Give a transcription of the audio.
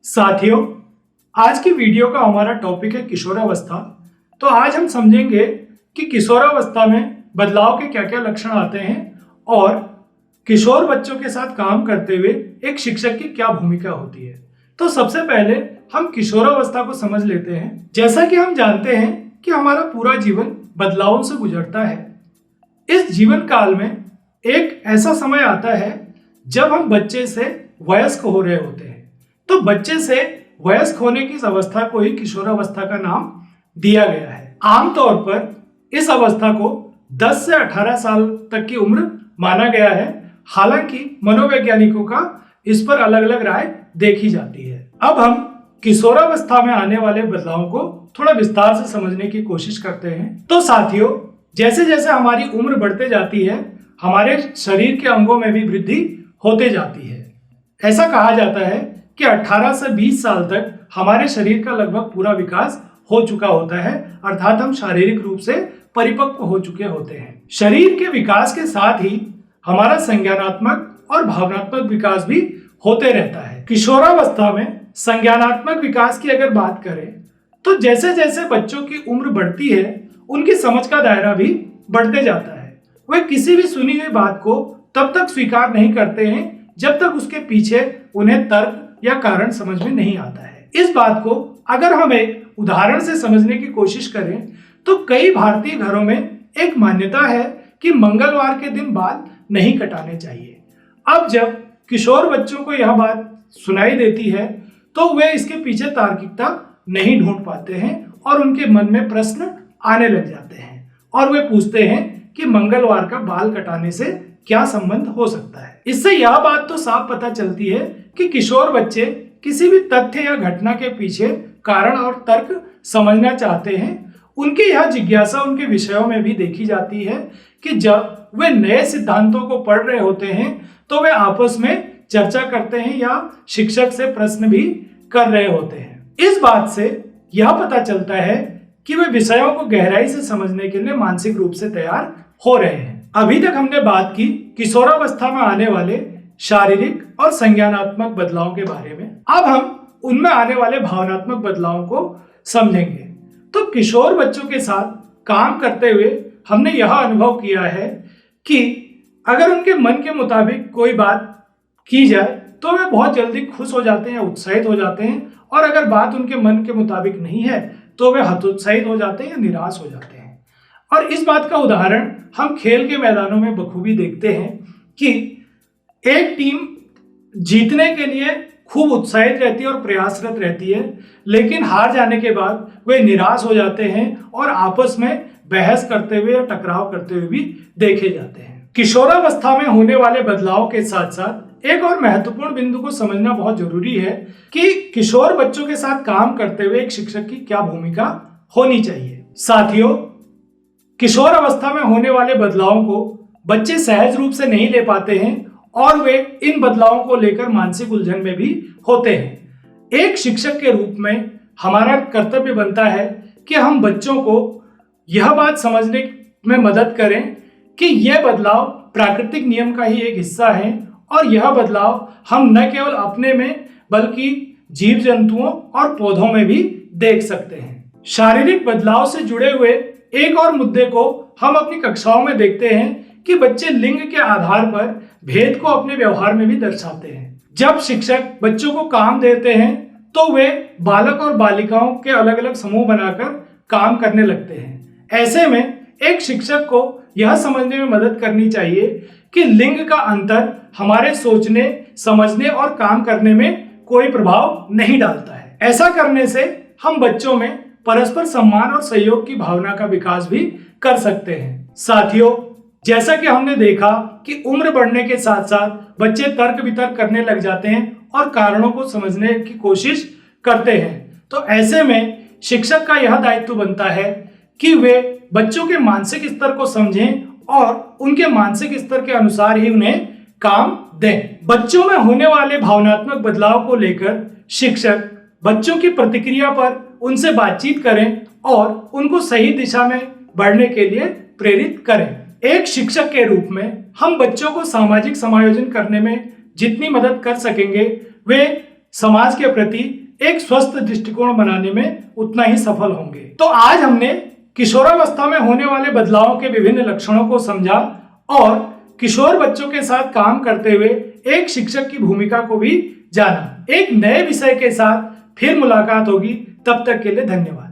साथियों, आज की वीडियो का हमारा टॉपिक है किशोरावस्था। तो आज हम समझेंगे कि किशोरावस्था में बदलाव के क्या क्या लक्षण आते हैं और किशोर बच्चों के साथ काम करते हुए एक शिक्षक की क्या भूमिका होती है। तो सबसे पहले हम किशोरावस्था को समझ लेते हैं। जैसा कि हम जानते हैं कि हमारा पूरा जीवन बदलावों से गुजरता है। इस जीवन काल में एक ऐसा समय आता है जब हम बच्चे से वयस्क हो रहे होते हैं। तो बच्चे से वयस्क होने की इस अवस्था को ही किशोरावस्था का नाम दिया गया है। आमतौर पर इस अवस्था को 10 से 18 साल तक की उम्र माना गया है। हालांकि मनोवैज्ञानिकों का इस पर अलग अलग राय देखी जाती है। अब हम किशोरावस्था में आने वाले बदलावों को थोड़ा विस्तार से समझने की कोशिश करते हैं। तो साथियों, जैसे जैसे हमारी उम्र बढ़ते जाती है, हमारे शरीर के अंगों में भी वृद्धि होते जाती है। ऐसा कहा जाता है कि 18 से 20 साल तक हमारे शरीर का लगभग पूरा विकास हो चुका होता है, अर्थात हम शारीरिक रूप से परिपक्व हो चुके होते हैं। शरीर के विकास के साथ ही हमारा संज्ञानात्मक और भावनात्मक विकास भी होते रहता है। किशोरावस्था में संज्ञानात्मक विकास की अगर बात करें तो जैसे जैसे बच्चों की उम्र बढ़ती है, उनकी समझ का दायरा भी बढ़ते जाता है। वे किसी भी सुनी हुई बात को तब तक स्वीकार नहीं करते हैं जब तक उसके पीछे उन्हें तर्क या कारण समझ में नहीं आता है। इस बात को अगर हम एक उदाहरण से समझने की कोशिश करें तो कई भारतीय घरों में एक मान्यता है कि मंगलवार के दिन बाल नहीं कटाने चाहिए। अब जब किशोर बच्चों को यह बात सुनाई देती है तो वे इसके पीछे तार्किकता नहीं ढूंढ पाते हैं और उनके मन में प्रश्न आने लग जाते हैं और वे पूछते हैं कि मंगलवार का बाल कटाने से क्या संबंध हो सकता है। इससे यह बात तो साफ पता चलती है कि किशोर बच्चे किसी भी तथ्य या घटना के पीछे कारण और तर्क समझना चाहते हैं। उनकी यह जिज्ञासा उनके विषयों में भी देखी जाती है कि जब वे नए सिद्धांतों को पढ़ रहे होते हैं तो वे आपस में चर्चा करते हैं या शिक्षक से प्रश्न भी कर रहे होते हैं। इस बात से यह पता चलता है कि वे विषयों को गहराई से समझने के लिए मानसिक रूप से तैयार हो रहे हैं। अभी तक हमने बात की किशोरावस्था में आने वाले शारीरिक और संज्ञानात्मक बदलावों के बारे में। अब हम उनमें आने वाले भावनात्मक बदलावों को समझेंगे। तो किशोर बच्चों के साथ काम करते हुए हमने यह अनुभव किया है कि अगर उनके मन के मुताबिक कोई बात की जाए तो वे बहुत जल्दी खुश हो जाते हैं, उत्साहित हो जाते हैं, और अगर बात उनके मन के मुताबिक नहीं है तो वे हतोत्साहित हो जाते हैं या निराश हो जाते हैं। और इस बात का उदाहरण हम खेल के मैदानों में बखूबी देखते हैं कि एक टीम जीतने के लिए खूब उत्साहित रहती है और प्रयासरत रहती है, लेकिन हार जाने के बाद वे निराश हो जाते हैं और आपस में बहस करते हुए या टकराव करते हुए भी देखे जाते हैं। किशोरावस्था में होने वाले बदलाव के साथ साथ एक और महत्वपूर्ण बिंदु को समझना बहुत जरूरी है कि किशोर बच्चों के साथ काम करते हुए एक शिक्षक की क्या भूमिका होनी चाहिए। साथियों, किशोर अवस्था में होने वाले बदलावों को बच्चे सहज रूप से नहीं ले पाते हैं और वे इन बदलावों को लेकर मानसिक उलझन में भी होते हैं। एक शिक्षक के रूप में हमारा कर्तव्य बनता है कि हम बच्चों को यह बात समझने में मदद करें कि यह बदलाव प्राकृतिक नियम का ही एक हिस्सा है और यह बदलाव हम न केवल अपने में बल्कि जीव जंतुओं और पौधों में भी देख सकते हैं। शारीरिक बदलाव से जुड़े हुए एक और मुद्दे को हम अपनी कक्षाओं में देखते हैं कि बच्चे लिंग के आधार पर भेद को अपने व्यवहार में भी दर्शाते हैं। जब शिक्षक बच्चों को काम देते हैं तो वे बालक और बालिकाओं के अलग अलग समूह बनाकर काम करने लगते हैं। ऐसे में एक शिक्षक को यह समझने में मदद करनी चाहिए कि लिंग का अंतर हमारे सोचने, समझने और काम करने में कोई प्रभाव नहीं डालता है। ऐसा करने से हम बच्चों में परस्पर सम्मान और सहयोग की भावना का विकास भी कर सकते हैं। साथियों, जैसा कि हमने देखा कि उम्र बढ़ने के साथ साथ बच्चे तर्क वितर्क करने लग जाते हैं और कारणों को समझने की कोशिश करते हैं, तो ऐसे में शिक्षक का यह दायित्व बनता है कि वे बच्चों के मानसिक स्तर को समझें और उनके मानसिक स्तर के अनुसार ही उन्हें काम दें। बच्चों में होने वाले भावनात्मक बदलाव को लेकर शिक्षक बच्चों की प्रतिक्रिया पर उनसे बातचीत करें और उनको सही दिशा में बढ़ने के लिए प्रेरित करें। एक शिक्षक के रूप में हम बच्चों को सामाजिक समायोजन करने में जितनी मदद कर सकेंगे वे समाज के प्रति एक स्वस्थ दृष्टिकोण बनाने में उतना ही सफल होंगे। तो आज हमने किशोरावस्था में होने वाले बदलावों के विभिन्न लक्षणों को समझा और किशोर बच्चों के साथ काम करते हुए एक शिक्षक की भूमिका को भी जाना। एक नए विषय के साथ फिर मुलाकात होगी, तब तक के लिए धन्यवाद।